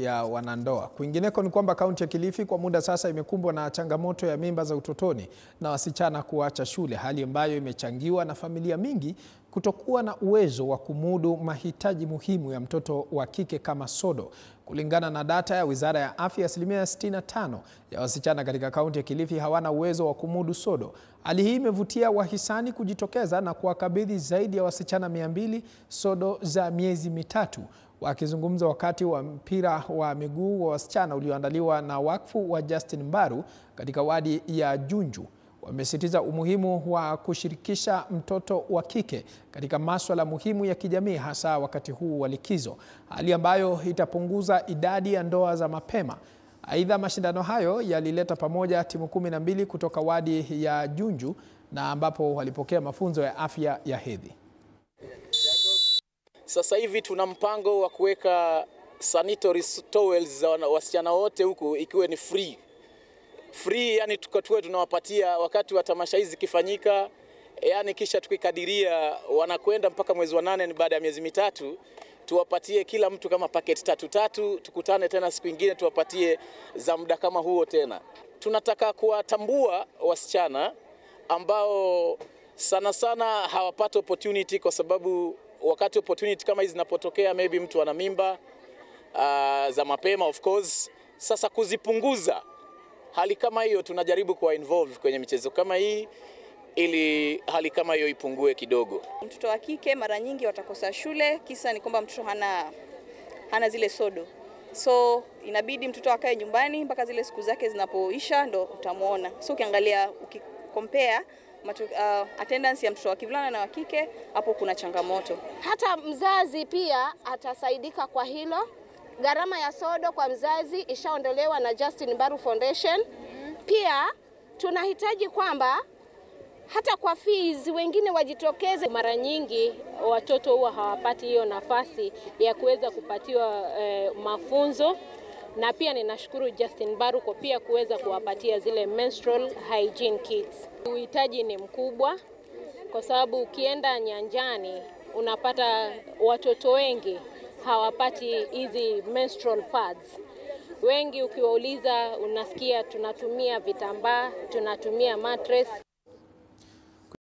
ya wanandoa. Kwingineko ni kwamba kaunti ya Kilifi kwa muda sasa imekumbwa na changamoto ya mimba za utotoni na wasichana kuacha shule, hali ambayo imechangiwa na familia mingi kutokuwa na uwezo wa kumudu mahitaji muhimu ya mtoto wa kike kama sodo. Kulingana na data ya Wizara ya Afya, 65% ya wasichana katika kaunti ya Kilifi hawana uwezo wa kumudu sodo. Hali hii imevutia wahisani kujitokeza na kuwakabidhi zaidi ya wasichana 200 sodo za miezi mitatu. Wakizungumza wakati wa mpira wa miguu wa wasichana ulioandaliwa na wakfu wa Justin Mbaru katika wadi ya Junju, wamesisitiza umuhimu wa kushirikisha mtoto wa kike katika masuala muhimu ya kijamii, hasa wakati huu wa likizo, hali ambayo itapunguza idadi ya ndoa za mapema. Aidha, mashindano hayo yalileta pamoja timu 12 kutoka wadi ya Junju na ambapo walipokea mafunzo ya afya ya hedhi. Sasa hivi tuna mpango wa kuweka sanitary towels za wasichana wote huku ikiwe ni free, yani tuwe tunawapatia wakati wa tamasha hizi kifanyika, yani kisha tukikadiria wanakwenda mpaka mwezi wa 8, ni baada ya miezi mitatu tuwapatie kila mtu kama packet 3, tukutane tena siku nyingine tuwapatie za muda kama huo tena. Tunataka kuwatambua wasichana ambao sana sana hawapata opportunity, kwa sababu wakati opportunity kama hizi zinapotokea, maybe mtu ana mimba za mapema, of course. Sasa kuzipunguza hali kama hiyo, tunajaribu kuwa involve kwenye michezo kama hii ili hali kama hiyo ipungue kidogo. Mtoto wa kike mara nyingi watakosa shule, kisa ni kwamba mtoto hana zile sodo. So inabidi mtoto akae nyumbani mpaka zile siku zake zinapoisha ndo utamuona. So ukiangalia, compare attendance ya mtoto wa kivulana na wa kike, hapo kuna changamoto. Hata mzazi pia atasaidika kwa hilo. Gharama ya sodo kwa mzazi ishaondolewa na Justin Mbaru Foundation. Pia tunahitaji kwamba hata kwa fees wengine wajitokeze. Mara nyingi watoto huwa hawapati hiyo nafasi ya kuweza kupatiwa mafunzo, na pia ninashukuru Justin Mbaru kwa pia kuweza kuwapatia zile menstrual hygiene kits. Uhitaji ni mkubwa kwa sababu ukienda nyanjani unapata watoto wengi hawapati hizi menstrual pads. Wengi ukiwauliza unasikia tunatumia vitambaa, tunatumia mattress,